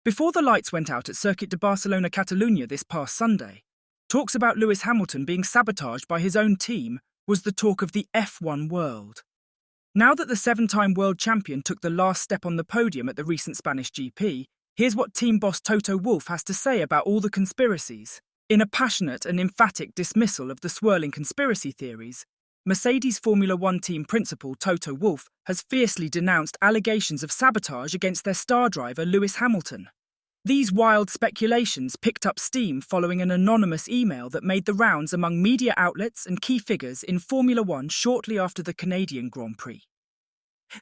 Before the lights went out at Circuit de Barcelona Catalunya this past Sunday, talks about Lewis Hamilton being sabotaged by his own team was the talk of the F1 world. Now that the seven-time world champion took the last step on the podium at the recent Spanish GP, here's what team boss Toto Wolff has to say about all the conspiracies. In a passionate and emphatic dismissal of the swirling conspiracy theories, Mercedes Formula One team principal Toto Wolff has fiercely denounced allegations of sabotage against their star driver Lewis Hamilton. These wild speculations picked up steam following an anonymous email that made the rounds among media outlets and key figures in Formula One shortly after the Canadian Grand Prix.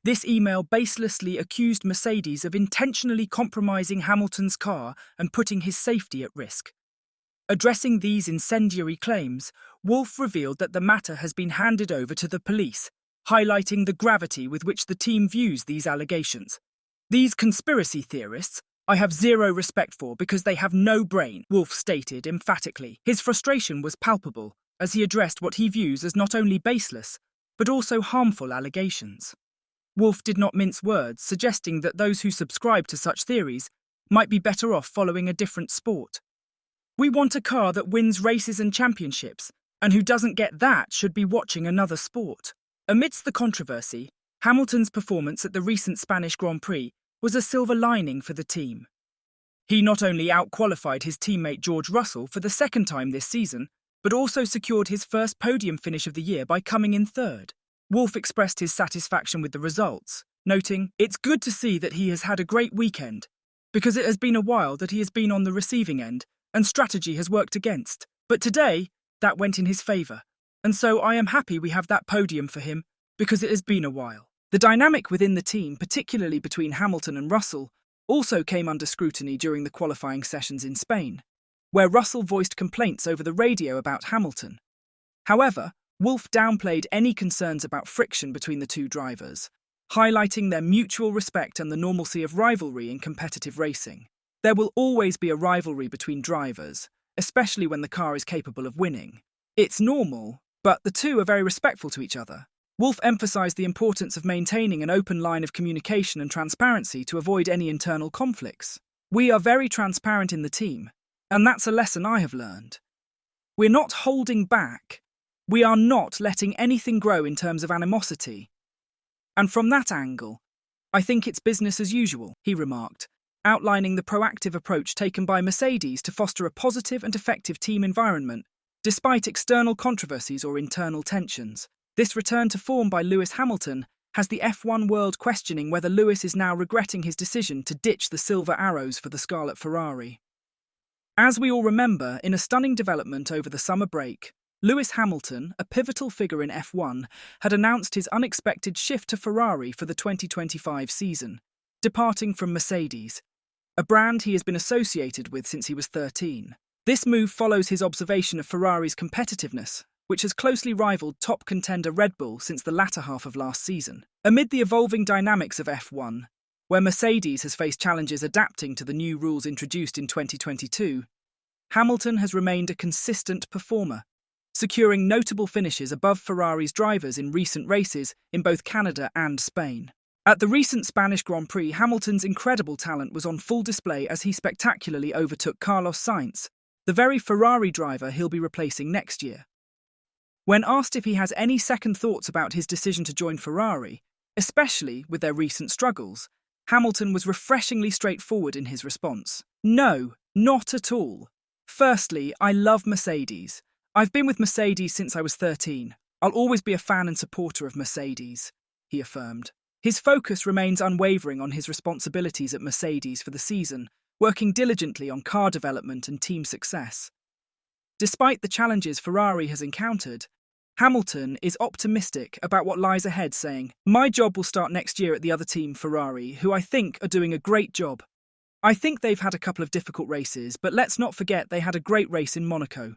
This email baselessly accused Mercedes of intentionally compromising Hamilton's car and putting his safety at risk. Addressing these incendiary claims, Wolff revealed that the matter has been handed over to the police, highlighting the gravity with which the team views these allegations. These conspiracy theorists I have zero respect for because they have no brain, Wolff stated emphatically. His frustration was palpable as he addressed what he views as not only baseless, but also harmful allegations. Wolff did not mince words, suggesting that those who subscribe to such theories might be better off following a different sport. We want a car that wins races and championships, and who doesn't get that should be watching another sport. Amidst the controversy, Hamilton's performance at the recent Spanish Grand Prix was a silver lining for the team. He not only outqualified his teammate George Russell for the second time this season, but also secured his first podium finish of the year by coming in third. Wolff expressed his satisfaction with the results, noting, "It's good to see that he has had a great weekend, because it has been a while that he has been on the receiving end, and strategy has worked against. But today, that went in his favour, and so I am happy we have that podium for him, because it has been a while." The dynamic within the team, particularly between Hamilton and Russell, also came under scrutiny during the qualifying sessions in Spain, where Russell voiced complaints over the radio about Hamilton. However, Wolff downplayed any concerns about friction between the two drivers, highlighting their mutual respect and the normalcy of rivalry in competitive racing. There will always be a rivalry between drivers, especially when the car is capable of winning. It's normal, but the two are very respectful to each other. Wolff emphasized the importance of maintaining an open line of communication and transparency to avoid any internal conflicts. "We are very transparent in the team, and that's a lesson I have learned. We're not holding back. We are not letting anything grow in terms of animosity. And from that angle, I think it's business as usual," he remarked, outlining the proactive approach taken by Mercedes to foster a positive and effective team environment, despite external controversies or internal tensions. This return to form by Lewis Hamilton has the F1 world questioning whether Lewis is now regretting his decision to ditch the silver arrows for the Scarlet Ferrari. As we all remember, in a stunning development over the summer break, Lewis Hamilton, a pivotal figure in F1, had announced his unexpected shift to Ferrari for the 2025 season, departing from Mercedes, a brand he has been associated with since he was 13. This move follows his observation of Ferrari's competitiveness, which has closely rivaled top contender Red Bull since the latter half of last season. Amid the evolving dynamics of F1, where Mercedes has faced challenges adapting to the new rules introduced in 2022, Hamilton has remained a consistent performer, securing notable finishes above Ferrari's drivers in recent races in both Canada and Spain. At the recent Spanish Grand Prix, Hamilton's incredible talent was on full display as he spectacularly overtook Carlos Sainz, the very Ferrari driver he'll be replacing next year. When asked if he has any second thoughts about his decision to join Ferrari, especially with their recent struggles, Hamilton was refreshingly straightforward in his response. "No, not at all. Firstly, I love Mercedes. I've been with Mercedes since I was 13. I'll always be a fan and supporter of Mercedes," he affirmed. His focus remains unwavering on his responsibilities at Mercedes for the season, working diligently on car development and team success. Despite the challenges Ferrari has encountered, Hamilton is optimistic about what lies ahead, saying, "My job will start next year at the other team, Ferrari, who I think are doing a great job. I think they've had a couple of difficult races, but let's not forget they had a great race in Monaco."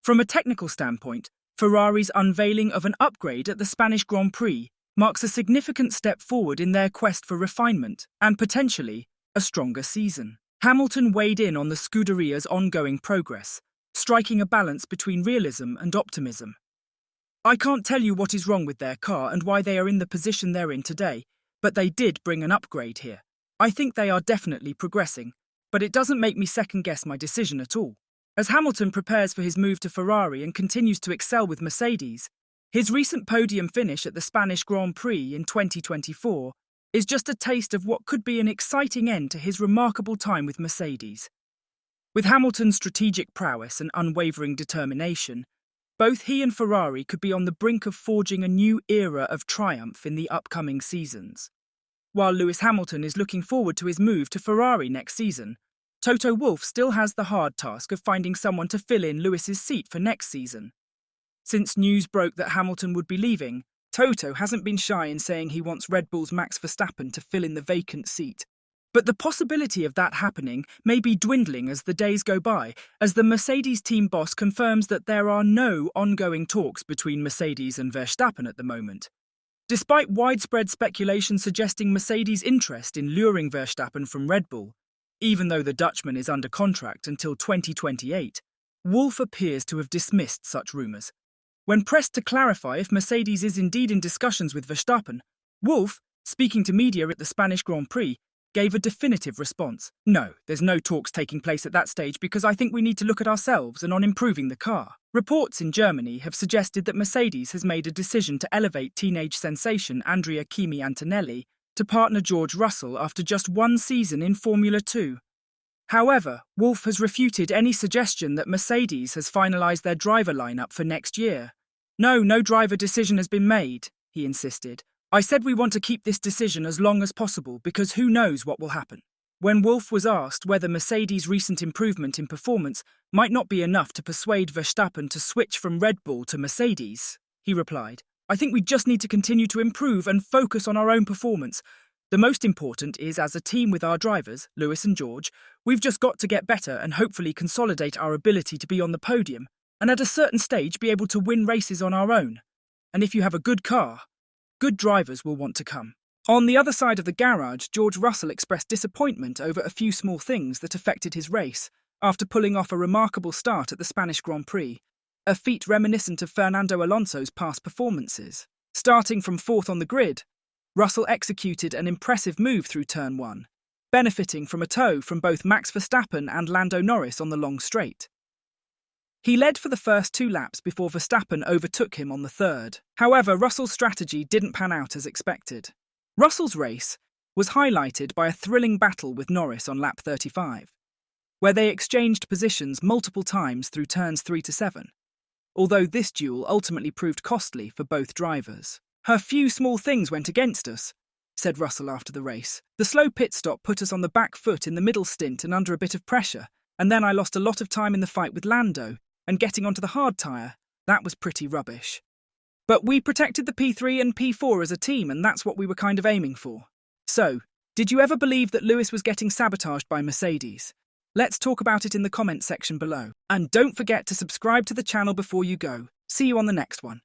From a technical standpoint, Ferrari's unveiling of an upgrade at the Spanish Grand Prix marks a significant step forward in their quest for refinement and potentially a stronger season. Hamilton weighed in on the Scuderia's ongoing progress, striking a balance between realism and optimism. "I can't tell you what is wrong with their car and why they are in the position they're in today, but they did bring an upgrade here. I think they are definitely progressing, But it doesn't make me second-guess my decision at all. As Hamilton prepares for his move to Ferrari and continues to excel with Mercedes, his recent podium finish at the Spanish Grand Prix in 2024 is just a taste of what could be an exciting end to his remarkable time with Mercedes. With Hamilton's strategic prowess and unwavering determination, both he and Ferrari could be on the brink of forging a new era of triumph in the upcoming seasons. While Lewis Hamilton is looking forward to his move to Ferrari next season, Toto Wolff still has the hard task of finding someone to fill in Lewis's seat for next season. Since news broke that Hamilton would be leaving, Toto hasn't been shy in saying he wants Red Bull's Max Verstappen to fill in the vacant seat. But the possibility of that happening may be dwindling as the days go by, as the Mercedes team boss confirms that there are no ongoing talks between Mercedes and Verstappen at the moment. Despite widespread speculation suggesting Mercedes' interest in luring Verstappen from Red Bull, even though the Dutchman is under contract until 2028, Wolff appears to have dismissed such rumours. When pressed to clarify if Mercedes is indeed in discussions with Verstappen, Wolff, speaking to media at the Spanish Grand Prix, gave a definitive response. No, there's no talks taking place at that stage because I think we need to look at ourselves and on improving the car. Reports in Germany have suggested that Mercedes has made a decision to elevate teenage sensation Andrea Kimi Antonelli to partner George Russell after just one season in Formula 2. However, Wolff has refuted any suggestion that Mercedes has finalised their driver lineup for next year. No driver decision has been made, he insisted. I said we want to keep this decision as long as possible because who knows what will happen. When Wolff was asked whether Mercedes' recent improvement in performance might not be enough to persuade Verstappen to switch from Red Bull to Mercedes, he replied, I think we just need to continue to improve and focus on our own performance. The most important is as a team with our drivers, Lewis and George, we've just got to get better and hopefully consolidate our ability to be on the podium and at a certain stage be able to win races on our own. And if you have a good car, good drivers will want to come. On the other side of the garage, George Russell expressed disappointment over a few small things that affected his race after pulling off a remarkable start at the Spanish Grand Prix, a feat reminiscent of Fernando Alonso's past performances. Starting from fourth on the grid, Russell executed an impressive move through Turn 1, benefiting from a tow from both Max Verstappen and Lando Norris on the long straight. He led for the first 2 laps before Verstappen overtook him on the third. However, Russell's strategy didn't pan out as expected. Russell's race was highlighted by a thrilling battle with Norris on lap 35, where they exchanged positions multiple times through turns 3 to 7, although this duel ultimately proved costly for both drivers. "A few small things went against us," said Russell after the race. "The slow pit stop put us on the back foot in the middle stint and under a bit of pressure, and then I lost a lot of time in the fight with Lando, and getting onto the hard tyre, that was pretty rubbish. But we protected the P3 and P4 as a team, and that's what we were kind of aiming for." So, did you ever believe that Lewis was getting sabotaged by Mercedes? Let's talk about it in the comments section below. And don't forget to subscribe to the channel before you go. See you on the next one.